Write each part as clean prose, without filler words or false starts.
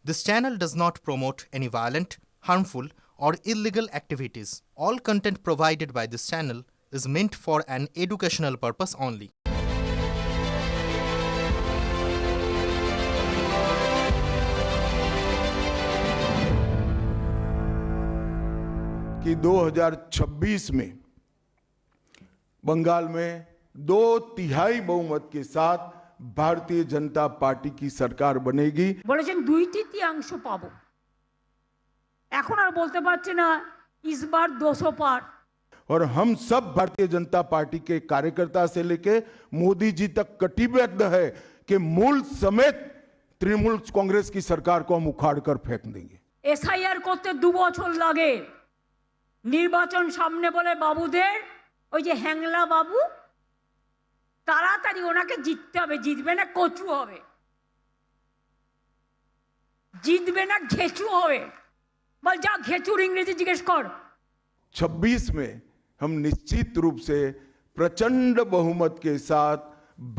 This channel does not promote any violent, harmful, or illegal activities. All content provided by this channel is meant for an educational purpose only. कि 2026 में बंगाल में 2/3 बहुमत के साथ Bharatiya Janata party की सरकार बनेगी। বলেছেন 2/3 পাবো, এখন আর বলতে পারছে না इस बार 200 पार। और हम सब भारतीय जनता पार्टी के कार्यकर्ता से लेके मोदी जी तक कटिबद्ध है कि मूल समेत तृणमूल कांग्रेस की सरकार को हम उखाड़ कर फेंक देंगे। এসআইআর করতে 2 বছর লাগে, নির্বাচন সামনে বলে বাবুদের ওই যে হ্যাংলা বাবু তাড়াতাড়ি ওনাকে জিততে হবে, জিতবে না কচু হবে, জিতবে না ঘেচু হবে। বল যা ঘেচুর ইংরেজি জিজ্ঞেস কর। 26 में हम निश्चित रूप से प्रचंड बहुमत के साथ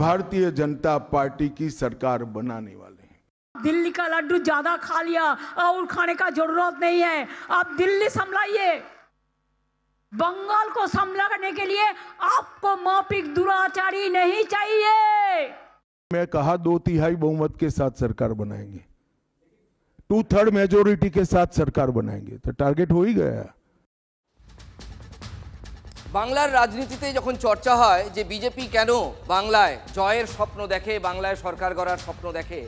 भारतीय जनता पार्टी की सरकार बनाने वाले हैं। दिल्ली का लड्डू ज्यादा खा लिया और खाने का जरूरत नहीं है, आप दिल्ली संभलाइए। बंगाल को संभालने के लिए आपको माफिक दुराचारी नहीं चाहिए। मैं कहा 2/3 बहुमत के साथ सरकार बनाएंगे, 2/3 मेजोरिटी के साथ सरकार बनाएंगे, तो टारगेट हो ही गया। বাংলার রাজনীতিতে যখন চর্চা হয় যে বিজেপি কেন বাংলায় জয়ের স্বপ্ন দেখে, বাংলায় সরকার গড়ার স্বপ্ন দেখে,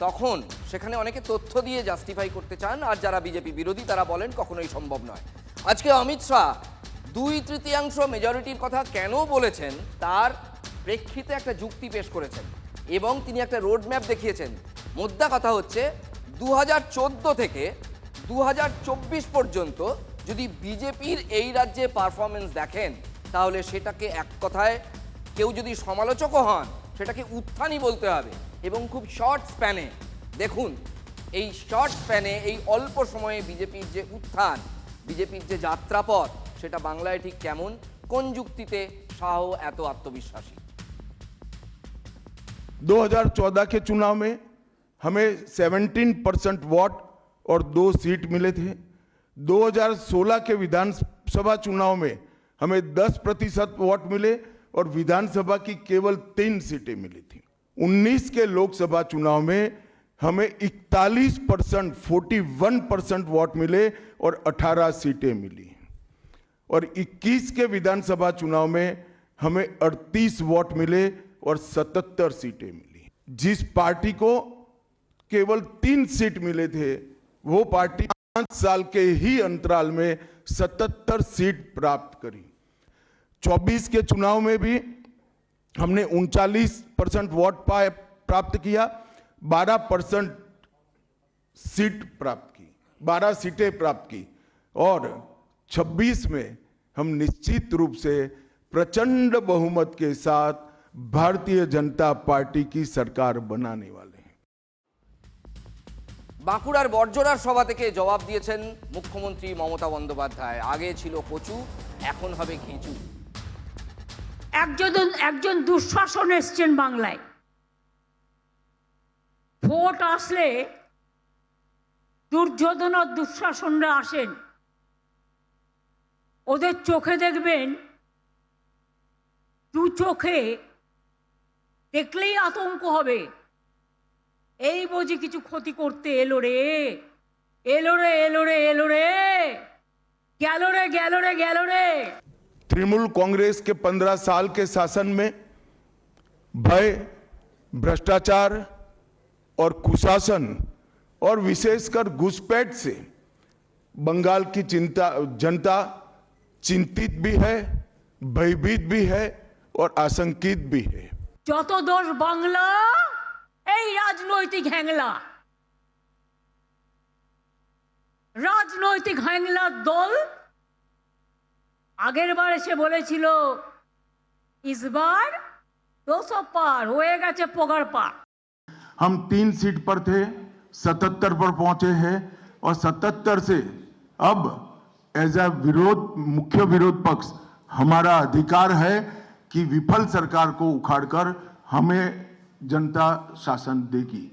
তখন সেখানে অনেকে তথ্য দিয়ে জাস্টিফাই করতে চান, আর যারা বিজেপি বিরোধী তারা বলেন কখনোই সম্ভব নয়। আজকে অমিত শাহ 2/3 মেজরিটির কথা কেন বলেছেন তার প্রেক্ষিতে একটা যুক্তি পেশ করেছেন এবং তিনি একটা রোড ম্যাপ দেখিয়েছেন। মোদ্দা কথা হচ্ছে 2014 থেকে 2024 পর্যন্ত যদি বিজেপির এই রাজ্যে পারফরমেন্স দেখেন তাহলে সেটাকে এক কথায় কেউ যদি সমালোচকও হন সেটাকে উত্থানই বলতে হবে। এবং খুব শর্ট স্প্যানে দেখুন, এই শর্ট স্প্যানে এই অল্প সময়ে বিজেপির যে উত্থান, বিজেপির যে যাত্রাপথ, সেটা বাংলায় ঠিক কেমন, কোন যুক্তিতে শাহ এত আত্মবিশ্বাসী। 2014 के चुनाव में हमें 17% वोट और 2 सीट मिले थे। 2016 के विधानसभा चुनाव में हमें 10% वोट मिले और विधानसभा की केवल 3 सीटें मिली थी। 19 के लोकसभा चुनाव में हमें 41% 41% वोट मिले और 18 सीटें मिली। और 21 के विधानसभा चुनाव में हमें 38 वोट मिले और 77 सीटें मिली। जिस पार्टी को केवल 3 सीट मिले थे वो पार्टी 5 साल के ही अंतराल में 77 सीट प्राप्त करी। 24 के चुनाव में भी हमने 39% वोट प्राप्त किया, 12% सीट प्राप्त की, 12 सीटें प्राप्त की। और 26 में हम निश्चित रूप से प्रचंड बहुमत के साथ भारतीय जनता पार्टी की सरकार बनाने वाले हैं। বাঁকুড়ার বর্জরার সভা থেকে জবাব দিয়েছেন মুখ্যমন্ত্রী মমতা বন্দ্যোপাধ্যায়। আগে ছিল কচু, এখন হবে ঘেঁচু। একজন দুঃশাসন এসছেন বাংলায়, ভোট আসলে দুর্যোধন আর দুঃশাসনরা আসেন, ওদের চোখে দেখবেন, দু চোখে দেখলেই আতঙ্ক হবে, এই বুঝি কিছু ক্ষতি করতে এলো রে, এলো রে, এলো রে, এলো রে, গেল রে, গেল রে, গেল রে। तृणमूल कांग्रेस के 15 साल के शासन में भय, भ्रष्टाचार और कुशासन और विशेषकर घुसपैठ से बंगाल की जनता चिंतित भी है, भयभीत भी है और आशंकित भी है। যত দোষ বাংলা এই রাজনৈতিক হ্যাংলা, রাজনৈতিক হ্যাংলার দল আগের বার এসে বলেছিল ইসবার 200 পার হয়ে গেছে, পগার পার। हम 3 सीट पर थे, 77 पर पहुंचे हैं और 77 से अब एज ए मुख्य विरोध पक्ष हमारा अधिकार है कि विफल सरकार को उखाड़कर हमें जनता शासन देगी।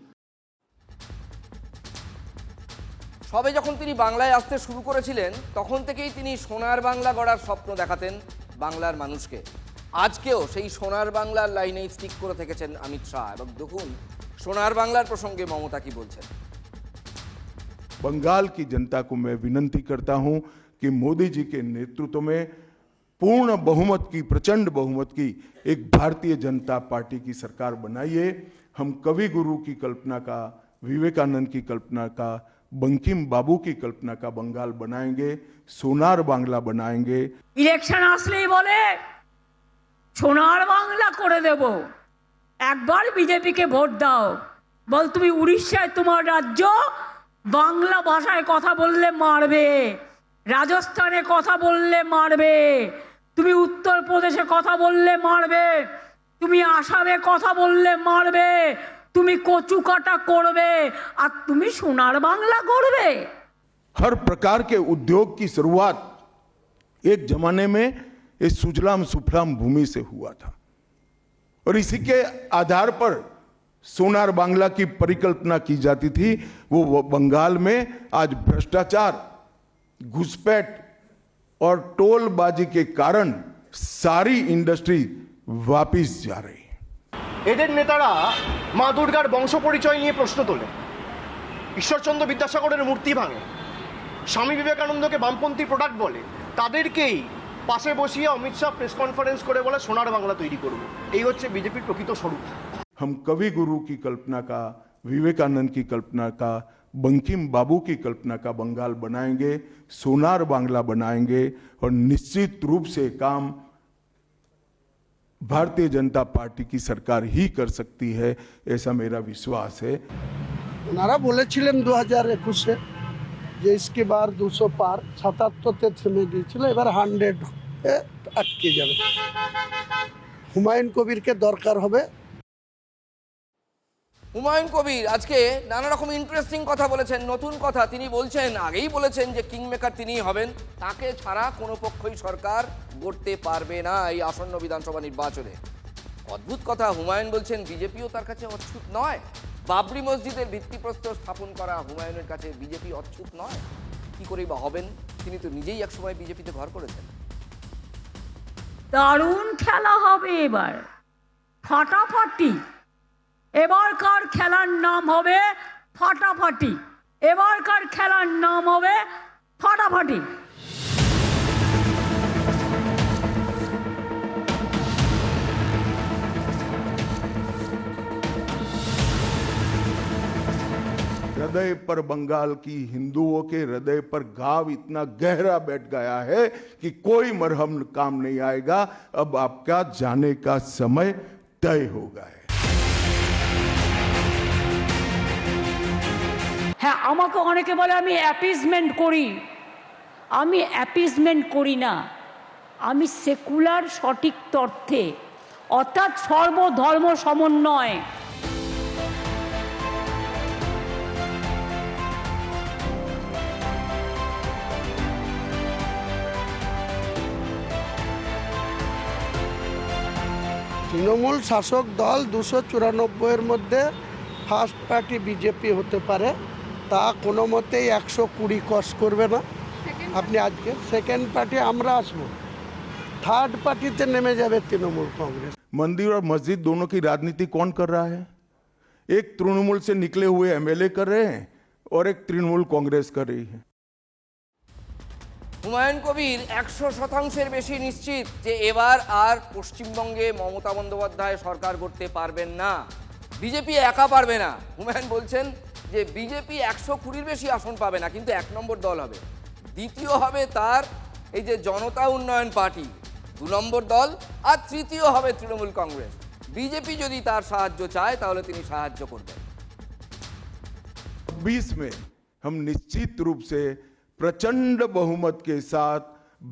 সবে যখন তিনি বাংলায় আসতে শুরু করেছিলেন তখন থেকেই তিনি সোনার বাংলা গড়ার স্বপ্ন দেখাতেন বাংলার মানুষকে। আজকেও সেই সোনার বাংলার লাইনেই স্টিক করে থেকেছেন অমিত শাহ। এবং দেখুন সোনার বাংলার প্রসঙ্গে মমতা কি বলছেন। बंगाल की जनता को मैं विनती करता हूं कि मोदी जी के नेतृत्व में पूर्ण बहुमत की, प्रचंड बहुमत की एक भारतीय जनता पार्टी की सरकार बनाइए। हम कवि गुरु की कल्पना का, विवेकानंद की कल्पना का, बंकिम बाबू की कल्पना का बंगाल बनाएंगे, सोनार बांग्ला बनाएंगे। ইলেকশন আসলেই বলে সোনার বাংলা করে দেব, একবার বিজেপিকে ভোট দাও। বল তুমি উড়িষ্যায় তোমার রাজ্য, বাংলা ভাষায় কথা বললে মারবে, রাজস্থানে কথা বললে মারবে, তুমি উত্তরপ্রদেশে কথা বললে মারবে, তুমি আসামে কথা বললে মারবে, তুমি কচু কাটা করবে, আর তুমি সোনার বাংলা করবে। हर प्रकार के उद्योग की शुरुआत एक जमाने में इस सुजलाम सुफलाम भूमि से हुआ था और इसी के आधार पर सोनार बांग्ला की परिकल्पना की जाती थी। वो बंगाल में आज भ्रष्टाचार, घुसपैठ और टोलबाजी के कारण सारी इंडस्ट्री वापिस जा रही है। এদের নেতারা মা দুর্গার বংশ পরিচয় নিয়ে প্রশ্ন তোলে, ঈশ্বরচন্দ্র বিদ্যাসাগরের মূর্তি ভাঙে, স্বামী বিবেকানন্দকে বামপন্থী প্রোডাক্ট বলে, তাদেরকেই পাশে বসিয়ে অমিত শাহ প্রেস কনফারেন্স করে বলে সোনার বাংলা তৈরি করব। এই হচ্ছে বিজেপির প্রকৃত স্বরূপ। हम कवि गुरु की कल्पना का, विवेकानंद की कल्पना का, बंकिम बाबू की कल्पना का बंगाल बनाएंगे, सोनार बांग्ला बनाएंगे और निश्चित रूप से काम भारतीय जनता पार्टी की सरकार ही कर सकती है, ऐसा मेरा विश्वास है। ওনারা বলেছিলেন 2021-এ যে इसके बार 200 পার, 77-তে থেমে গিয়েছিল, এবার 100-এ আটকে যাবে। হুমায়ুন কবিরকে দরকার হবে। হুমায়ুন কবির আজকে নানা রকম ইন্টারেস্টিং কথা বলেছেন, নতুন কথা। তিনি বলছেন, আগেই বলেছেন যে কিংমেকার তিনিই হবেন, তাকে ছাড়া কোনো পক্ষই সরকার গড়তে পারবে না এই আসন্ন বিধানসভা নির্বাচনে। অদ্ভুত কথা, হুমায়ুন বলছেন বিজেপিও তার কাছে অচ্ছুত নয়। বাবরি মসজিদের ভিত্তিপ্রস্তর স্থাপন করা হুমায়ুনের কাছে বিজেপি অচ্ছুত নয়। কি করেই বা হবেন, তিনি তো নিজেই একসময় বিজেপিতে ঘর করেছেন। দারুণ খেলা হবে এবার, ফাটাফাটি। এবারকার খেলার নাম হবে ফাটাফাটি, এবারকার খেলার নাম হবে ফাটাফাটি। हृदय पर बंगाल की हिंदुओं के हृदय पर घाव इतना गहरा बैठ गया है कि कोई मरहम काम नहीं आएगा। अब आपका जाने का समय तय हो गया है। হ্যাঁ, আমাকে অনেকে বলে আমি অ্যাপিজমেন্ট করি। আমি অ্যাপিজমেন্ট করি না, আমি সেকুলার সঠিক তথ্যে, অর্থাৎ সর্বধর্ম সমন্বয়। তৃণমূল শাসক দল 294-এর মধ্যে ফার্স্ট পার্টি বিজেপি হতে পারে, তা কোনো মতেই 120 ক্রস করবে না। আপনি আজকে সেকেন্ড পার্টি আমরা আসবো, থার্ড পার্টিতে নেমে যাবে তৃণমূল कांग्रेस। मंदिर और मस्जिद दोनों की राजनीति कौन कर रहा है? एक तृणमूल से निकले हुए एमएलए कर रहे हैं और एक तृणमूल कांग्रेस कर रही है। হুমায়ুন কবির 100% বেশি নিশ্চিত যে এবার আর পশ্চিমবঙ্গে মমতা বন্দ্যোপাধ্যায় সরকার গড়তে পারবেন না, বিজেপি একা পারবে না। হুমায়ুন বলছেন যে বিজেপি 120-র বেশি আসন পাবে না, কিন্তু 1 নম্বর দল হবে। দ্বিতীয় হবে তার এই যে জনতা উন্নয়ন পার্টি, 2 নম্বর দল, আর তৃতীয় হবে তৃণমূল কংগ্রেস। বিজেপি যদি তার সাহায্য চায় তাহলে তিনি সাহায্য করবেন। 20 में हम निश्चित रूप से प्रचंड बहुमत के साथ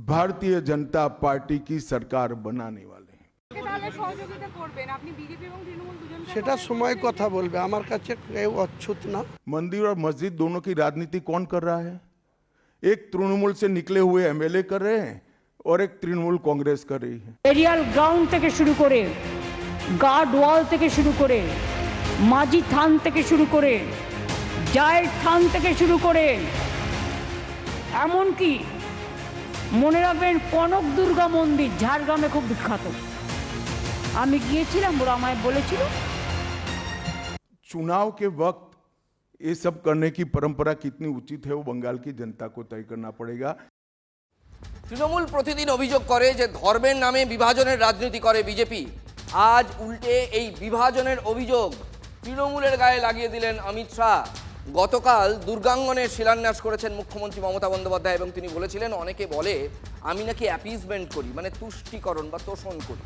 भारतीय जनता पार्टी की सरकार बनाने वाले हैं। সেটা সময় কথা বলবে, আমার কাছে কেউ অচ্ছুত না। मंदिर और मस्जिद दोनों की राजनीति कौन कर रहा है? एक तृणमूल से निकले हुए एमएलए कर रहे हैं और एक तृणमूल कांग्रेस कर रही है। এরিয়াল গ্রাউন্ড থেকে শুরু করে, গার্ড ওয়াল থেকে শুরু করে, মাঝি থান থেকে শুরু করে, জায়ের থান থেকে শুরু করে এমনকি মনে রাখবেন কনক দুর্গা মন্দির ঝাড়গ্রামে খুব বিখ্যাত। আমি গিয়েছিলাম, ওরা আমায় বলেছিল। चुनाव के वक्त ये सब करने की परंपरा कितनी उचित है वो बंगाल की जनता को तय करना पड़ेगा। তৃণমূল প্রতিদিন অভিযোগ করে যে ধর্মের নামে বিভাজনের রাজনীতি করে বিজেপি। আজ উল্টে এই বিভাজনের অভিযোগ তৃণমূলের গায়ে লাগিয়ে দিলেন অমিত শাহ। গতকাল দুর্গাঙ্গনের শিলান্যাস করেছেন মুখ্যমন্ত্রী মমতা বন্দ্যোপাধ্যায় এবং তিনি বলেছিলেন, অনেকে বলে আমি নাকি অ্যাপিজমেন্ট করি, মানে তুষ্টিকরণ বা তোষণ করি।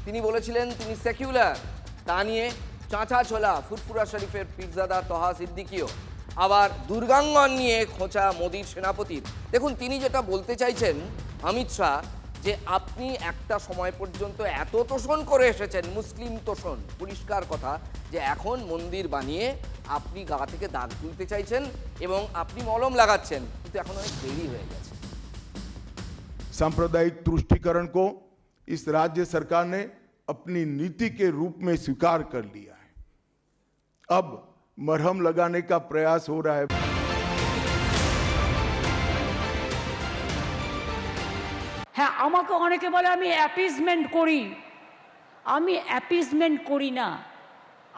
তিনি বলেছিলেন তিনি সেকুলার। তা নিয়ে চাঁচা ছোলা ফুরফুরা শরীফের পীরজাদা তহা সিদ্দিকিও। আবার দুর্গাঙ্গন নিয়ে খোঁচা মোদির সেনাপতির। দেখুন, তিনি যেটা বলতে চাইছেন অমিত শাহ, যে আপনি একটা সময় পর্যন্ত এত তোষণ করে এসেছেন, মুসলিম তোষণ, পরিষ্কার কথা, যে এখন মন্দির বানিয়ে আপনি গা থেকে দাগ তুলতে চাইছেন এবং আপনি মলম লাগাচ্ছেন, কিন্তু এখন অনেক দেরি হয়ে গেছে। सांप्रदायिक तुष्टीकरण को इस राज्य सरकार ने अपनी नीति के रूप में स्वीकार कर लिया है। अब मरहम लगाने का प्रयास हो रहा है। হ্যাঁ, আমাকে অনেকে বলে আমি অ্যাপিজমেন্ট করি। আমি অ্যাপিজমেন্ট করি না,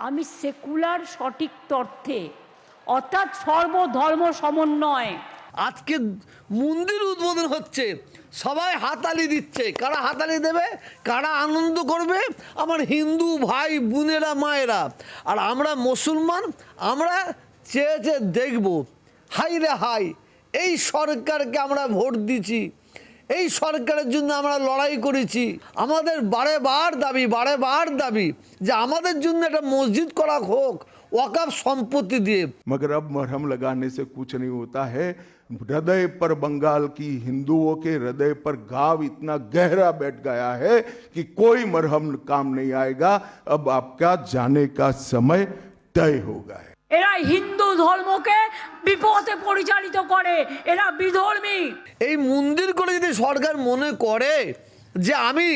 আমি সেকুলার সঠিক অর্থে, অর্থাৎ সর্বধর্ম সমন্বয়। আজকে মন্দির উদ্বোধন হচ্ছে, সবাই হাততালি দিচ্ছে। কারা হাততালি দেবে, কারা আনন্দ করবে? আমার হিন্দু ভাই বোনেরা, মায়েরা। আর আমরা মুসলমান, আমরা চেয়ে চেয়ে দেখব। হাই রে হাই, এই সরকারকে আমরা ভোট দিচ্ছি, এই সরকারের জন্য আমরা লড়াই করেছি। আমাদের বারেবার দাবি যে আমাদের জন্য একটা মসজিদ করা হোক ওয়াকফ সম্পত্তি দিয়ে। मगर अब मरहम लगाने से कुछ नहीं होता है। हृदय पर बंगाल की हिंदुओं के हृदय पर घाव इतना गहरा बैठ गया है कि कोई मरहम काम नहीं आएगा। अब आपका जाने का समय तय हो गया है। এরা হিন্দু ধর্মকে বিপথে পরিচালিত করে, এরা বিধর্মী। এই মন্দির করে যদি সরকার মনে করে যে আমি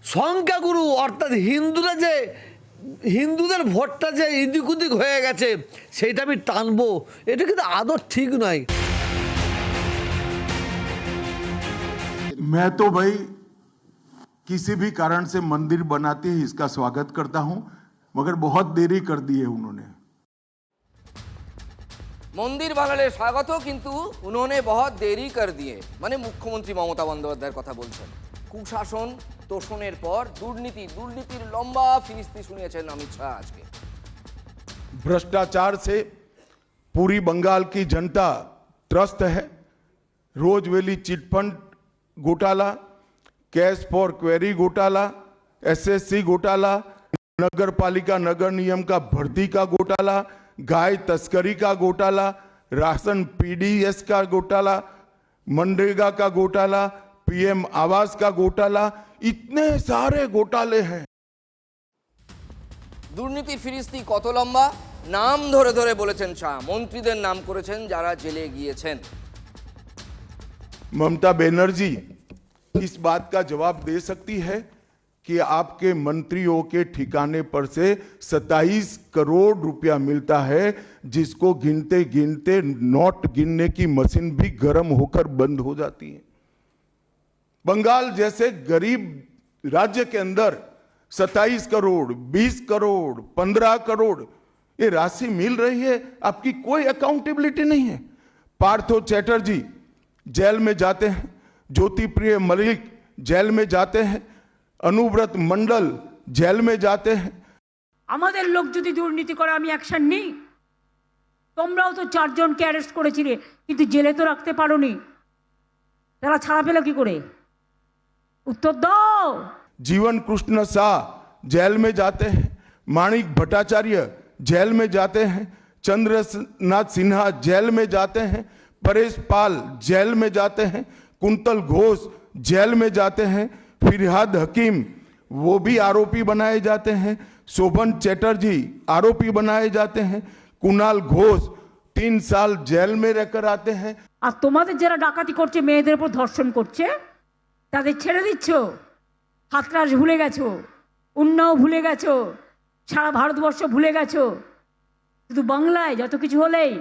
সংখ্যাগুরু, অর্থাৎ হিন্দুদের ভোটটা যে ইদিক উদিক হয়ে গেছে সেইটা আমি টানবো, এটা কিন্তু আদর ঠিক নয়। मैं तो भाई किसी भी कारण से मंदिर बनाते ही इसका स्वागत करता हूं, मगर बहुत देरी कर दी है उन्होंने। মন্দির বানালে স্বাগত, কিন্তু উन्होंने बहुत দেরি कर दिए, মানে মুখ্যমন্ত্রী মমতা বন্দ্যোপাধ্যায়ের কথা বলছেন। কুশাসন, তোষণের পর দুর্নীতির লম্বা ফিরিস্তি শুনিয়েছেন অমিত শাহ আজকে। भ्रष्टाचार से पूरी बंगाल की जनता त्रस्त है। रोजवेली चिटफंड घोटाला, कैश फॉर क्वेरी घोटाला, एसएससी घोटाला, नगर पालिका नगर नियम का भर्ती का घोटाला, गाय तस्करी का घोटाला, राशन पीडीएस का घोटाला, मनरेगा का घोटाला, पीएम आवास का घोटाला, इतने सारे घोटाले हैं। দুর্নীতির ফিরিস্তি কত লম্বা, নাম ধরে ধরে বলেছেন শাহ, মন্ত্রীদের নাম করেছেন যারা জেলে গিয়েছেন। ममता बनर्जी इस बात का जवाब दे सकती है कि आपके मंत्रियों के ठिकाने पर से 27 करोड़ रुपया मिलता है, जिसको गिनते गिनते नोट गिनने की मशीन भी गर्म होकर बंद हो जाती है। बंगाल जैसे गरीब राज्य के अंदर 27 करोड़, 20 करोड़, 15 करोड़ ये राशि मिल रही है, आपकी कोई अकाउंटेबिलिटी नहीं है। पार्थो चैटर्जी जेल में जाते हैं, ज्योति प्रिय मलिक जेल में जाते हैं, अनुव्रत मंडल जेल में जाते हैं। আমাদের লোক যদি দুর্নীতি করে আমি অ্যাকশন নিই। তোমরাও তো 4 জনকে অ্যারেস্ট করেছিলে, কিন্তু জেলে তো রাখতে পারোনি। তারা ছাড়া পেল কি করে? উত্তর দাও। जीवन कृष्ण शाह जेल में जाते हैं, माणिक भट्टाचार्य जेल में जाते हैं, चंद्रनाथ सिन्हा जेल में जाते हैं, परेश पाल जेल में जाते हैं, कुंतल घोष जेल में जाते हैं, फिरहाद हकीम वो भी आरोपी बनाए जाते हैं, शोभन चैटर्जी आरोपी बनाए जाते हैं, कुणाल घोष 3 साल जेल में रहकर आते हैं। আর তোমাদের যারা ডাকাতি করছে, মেয়েদের উপর ধর্ষণ করছে, তাদের ছেড়ে দিচ্ছ। হাতরাস ভুলে গেছো, উন্নাও ভুলে গেছো, সারা ভারতবর্ষ ভুলে গেছো। শুধু বাংলায় যত কিছু হলেই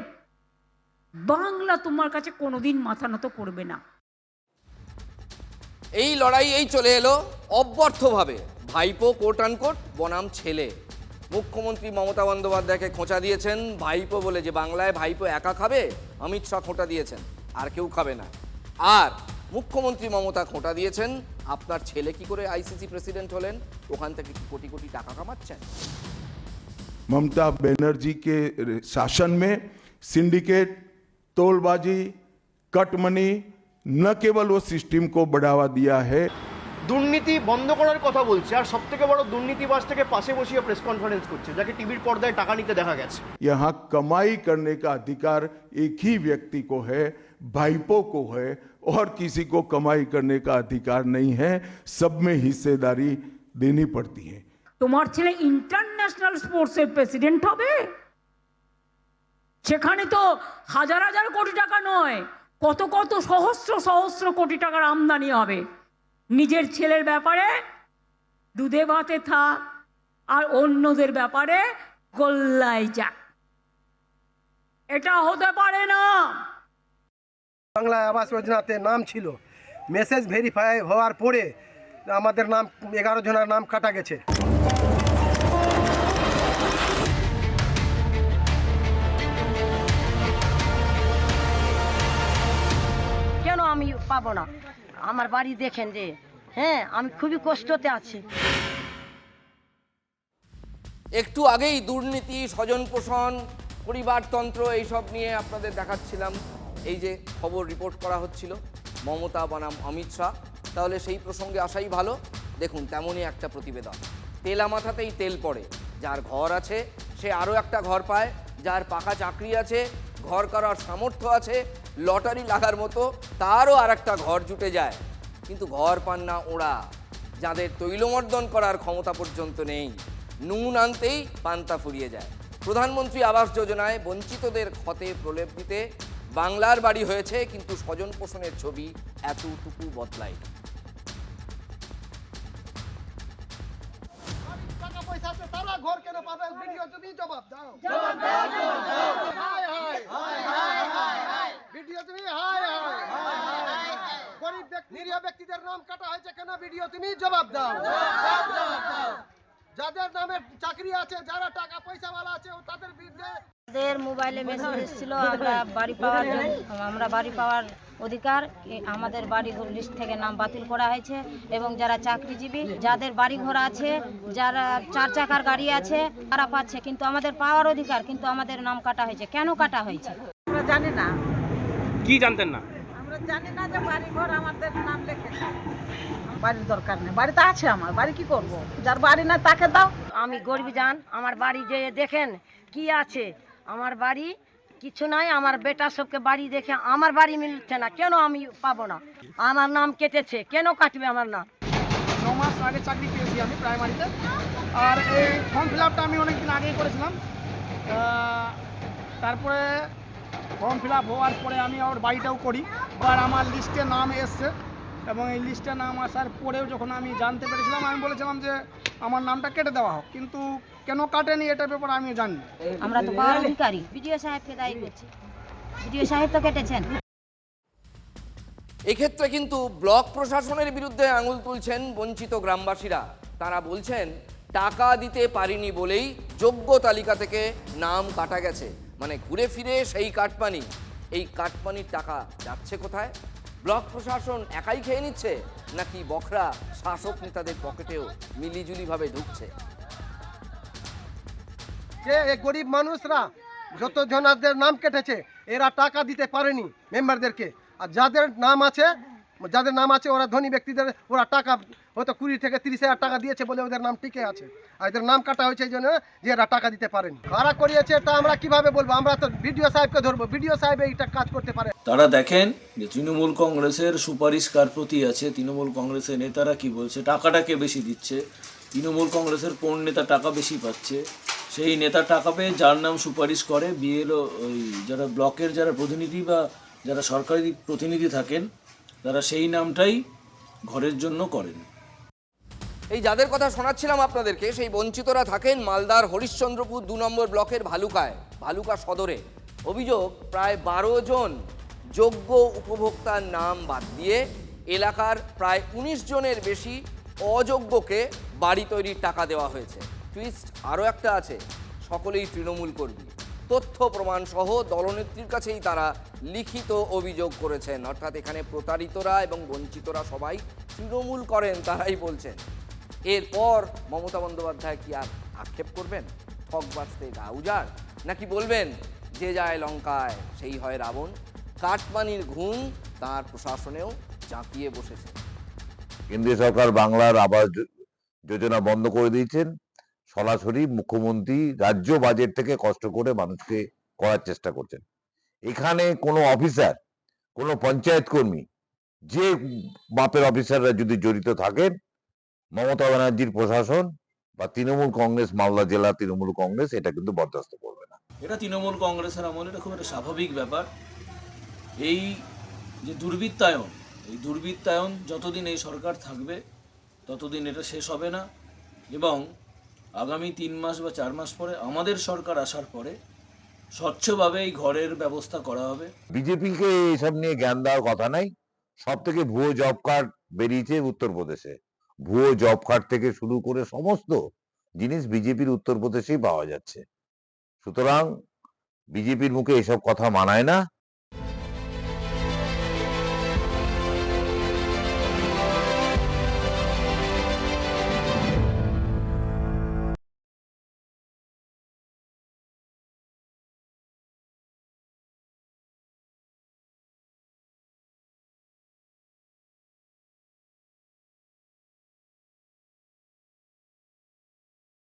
বাংলা তোমার কাছে কোনোদিন মাথা নত করবে না। এই লড়াই এই চলে এলো অব্যর্থভাবে। ভাইপো কোট আনকোট বনাম ছেলে। মুখ্যমন্ত্রী মমতা বন্দ্যোপাধ্যায়কে খোঁচা দিয়েছেন ভাইপো বলে, যে বাংলায় ভাইপো একা খাবে। অমিত শাহ খোঁটা দিয়েছেন আর কেউ খাবে না। আর মুখ্যমন্ত্রী মমতা খোঁটা দিয়েছেন আপনার ছেলে কি করে আইসিসি প্রেসিডেন্ট হলেন, ওখান থেকে কি কোটি কোটি টাকা কামাচ্ছেন। ममता बनर्जी के शासन में सिंडिकेट, तोलबाजी, कटमनी न केवल वो सिस्टम को बढ़ावा दिया है, দুর্নীতি বন্ধ করার কথা বলছে, আর সব থেকে বড় দুর্নীতিবাজটাকে পাশে বসিয়ে প্রেস কনফারেন্স করছে, যাকে টিভির পর্দায় টাকা নিতে দেখা গেছে। यहाँ कमाई करने का अधिकार एक ही व्यक्ति को है, भाईपो को है, और किसी को कमाई करने का अधिकार नहीं है। सब में हिस्सेदारी देनी पड़ती है। তোমার ছেলে ইন্টারন্যাশনাল স্পোর্টসের প্রেসিডেন্ট হবে, সেখানে তো হাজার হাজার কোটি টাকা নয়, কত কত সহস্র সহস্র কোটি টাকার আমদানি হবে। নিজের ছেলের ব্যাপারে দুধে ভাতে থাক আর অন্যদের ব্যাপারে গোল্লায় যাক, এটা হতে পারে না। বাংলা আবাস যোজনাতে নাম ছিল, মেসেজ ভেরিফাই হওয়ার পরে আমাদের নাম 11 জনের নাম কাটা গেছে। কেন আমি পাবো না? আমার বাড়ি দেখেন যে, হ্যাঁ আমি খুবই কষ্টতে আছি। একটু আগেই দুর্নীতি, স্বজন পোষণ, পরিবারতন্ত্র এইসব নিয়ে আপনাদের দেখাচ্ছিলাম। এই যে খবর রিপোর্ট করা হচ্ছিল মমতা বনাম অমিত শাহ, তাহলে সেই প্রসঙ্গে আসাই ভালো। দেখুন তেমনই একটা প্রতিবেদন। তেলা মাথাতেই তেল পড়ে। যার ঘর আছে সে আরও একটা ঘর পায়, যার পাকা চাকরি আছে, ঘর করার সামর্থ্য আছে, লটারি লাগার মতো তারও আর একটা ঘর জুটে যায়। কিন্তু ঘর পান না ওরা, যাদের তৈলমর্দন করার ক্ষমতা পর্যন্ত নেই। নুন আনতেই পান্তা ফুরিয়ে যায়। প্রধানমন্ত্রী আবাস যোজনায় বঞ্চিতদের ক্ষতে প্রলেপ দিতে বাংলার বাড়ি হয়েছে, কিন্তু স্বজন পোষণের ছবি এতটুকু বদলায়। তারা ঘর কেন পাবে? ভিডিও তুমি জবাব দাও। ভিডিও তুমি গরিব নিরীহ ব্যক্তিদের নাম কাটা হয়েছে কেন? ভিডিও তুমি জবাব দাও। যাদের নামে চাকরি আছে, যারা টাকা পয়সাওয়ালা আছে, তাদের বিরুদ্ধে আমাদের মোবাইলে মেসেজ এসেছিল আমরা বাড়ি পাওয়ার জন্য, আমরা বাড়ি পাওয়ার অধিকার, আমাদের বাড়ি ঘর লিস্ট থেকে নাম বাতিল করা হয়েছে। এবং যারা চাকরিজীবী, যাদের বাড়ি ঘর আছে, যারা 4 চাকার গাড়ি আছে, তারা পাচ্ছে, কিন্তু আমাদের পাওয়ার অধিকার, কিন্তু আমাদের নাম কাটা হয়েছে। কেন কাটা হয়েছে আমরা জানি না। কি জানতেন না? আমরা জানি না যে বাড়ি ঘর আমাদের নাম লেখেছে। বাড়ির দরকার নেই, বাড়িতে আছে আমার, বাড়ি কি করব? যার বাড়ি না তাকে দাও। আমি গরিব জান, আমার বাড়ি যে দেখেন কি আছে, আমার বাড়ি কিছু নাই। আমার বেটা সবকে বাড়ি দেখে আমার বাড়ি মিলছে না, কেন আমি পাবো না? আমার নাম কেটেছে, কেন কাটবে আমার নাম? 9 মাস আগে চাকরি পেয়েছি আমি প্রাইমারিতে, আর এই ফর্ম ফিল আপটা আমি অনেকদিন আগেই করেছিলাম। তারপরে ফর্ম ফিল আপ হওয়ার পরে আমি আমার বাড়িটাও করি, আর আমার লিস্টে নাম এসছে। এবং এই লিস্টে নাম আসার পরেও যখন আমি জানতে পেরেছিলাম, আমি বলেছিলাম যে আমার নামটা কেটে দেওয়া হোক, কিন্তু কেন কাটেনি এটার ব্যাপারে আমি জানি না। আমরা তো পাওয়ার অধিকারী, বিডিও সাহেবকে দায়ী করছি, বিডিও সাহেব তো কেটেছেন। এক্ষেত্রে কিন্তু ব্লক প্রশাসনের বিরুদ্ধে আঙুল তুলছেন বঞ্চিত গ্রামবাসীরা। তারা বলছেন টাকা দিতে পারিনি বলেই যোগ্য তালিকা থেকে নাম কাটা গেছে। মানে ঘুরে ফিরে সেই কাটমানি, এই কাটমানির টাকা যাচ্ছে কোথায়? ব্লক প্রশাসন একাই খেয়ে নিচ্ছে, নাকি বখরা শাসক নেতাদের পকেটেও মিলিজুলিভাবে ঢুকছে? যে এই গরিব মানুষরা যত জনাদের নাম কেটেছে, এরা টাকা দিতে পারেনি মেম্বারদেরকে। আর যাদের নাম আছে ওরা ধনী ব্যক্তিদের, ওরা টাকা হয়তো 20 থেকে 30 হাজার টাকা দিয়েছে বলে ওদের নাম টিকে আছে। আর এদের নাম কাটা হয়েছে এই জন্য যে এরা টাকা দিতে পারেনি। কারা করিয়েছে এটা আমরা কিভাবে বলবো? আমরা তো বিডিও সাহেবকে ধরবো, বিডিও সাহেব এইটা কাজ করতে পারে। তারা দেখেন যে তৃণমূল কংগ্রেসের সুপারিশ কার প্রতি আছে, তৃণমূল কংগ্রেসের নেতারা কি বলছে, টাকাটাকে বেশি দিচ্ছে, তৃণমূল কংগ্রেসের কোন নেতা টাকা বেশি পাচ্ছে, সেই নেতা টাকা পেয়ে যার নাম সুপারিশ করে বিএলও, ওই যারা ব্লকের যারা প্রতিনিধি বা যারা সরকারি প্রতিনিধি থাকেন, তারা সেই নামটাই ঘরের জন্য করেন। এই যাদের কথা শোনাচ্ছিলাম আপনাদেরকে, সেই বঞ্চিতরা থাকেন মালদার হরিশ্চন্দ্রপুর 2 নম্বর ব্লকের ভালুকা সদরে। অভিযোগ, প্রায় 12 জন যোগ্য উপভোক্তার নাম বাদ দিয়ে এলাকার প্রায় 19 জনের বেশি অযোগ্যকে বাড়ি তৈরির টাকা দেওয়া হয়েছে। টুইস্ট আরও একটা আছে, সকলেই তৃণমূল কর্মী। তথ্য প্রমাণ সহ দলনেত্রীর কাছেই তারা লিখিত অভিযোগ করেছেন। অর্থাৎ এখানে প্রতারিতরা এবং বঞ্চিতরা সবাই তৃণমূল করেন, তারাই বলছেন। এরপর মমতা বন্দ্যোপাধ্যায় কি আর আক্ষেপ করবেন? ঠক বাঁচতে গা উজাড়, নাকি বলবেন যে যায় লঙ্কায় সেই হয় রাবণ? কাটমানির ঘুম তার প্রশাসনেও চাপিয়ে বসেছে। কেন্দ্রীয় সরকার বাংলার আবাস যোজনা বন্ধ করে দিয়েছেন। সরাসরি মুখ্যমন্ত্রী রাজ্য বাজেট থেকে কষ্ট করে মানুষকে করার চেষ্টা করছেন। এখানে কোনো অফিসার, কোনো পঞ্চায়েত কর্মী, যে মাপের অফিসাররা যদি জড়িত থাকেন, মমতা ব্যানার্জির প্রশাসন বা তৃণমূল কংগ্রেস, মালদা জেলা তৃণমূল কংগ্রেস এটা কিন্তু বরদাস্ত করবে না। এটা তৃণমূল কংগ্রেসের আমলে এটা খুব একটা স্বাভাবিক ব্যাপার। এই যে দুর্বৃত্তায়ন, এই দুর্বৃত্তায়ন যতদিন এই সরকার থাকবে ততদিন এটা শেষ হবে না, এবং আগামী 3 মাস বা 4 মাস পরে আমাদের সরকার আসার পরে স্বচ্ছভাবে এই ঘরের ব্যবস্থা করা হবে। বিজেপিকে এসব নিয়ে জ্ঞান দেওয়ার কথা নাই। সব থেকে ভুয়ো জব কার্ড বেরিয়েছে উত্তরপ্রদেশে। ভুয়ো জব কার্ড থেকে শুরু করে সমস্ত জিনিস বিজেপির উত্তরপ্রদেশেই পাওয়া যাচ্ছে। সুতরাং বিজেপির মুখে এসব কথা মানায় না।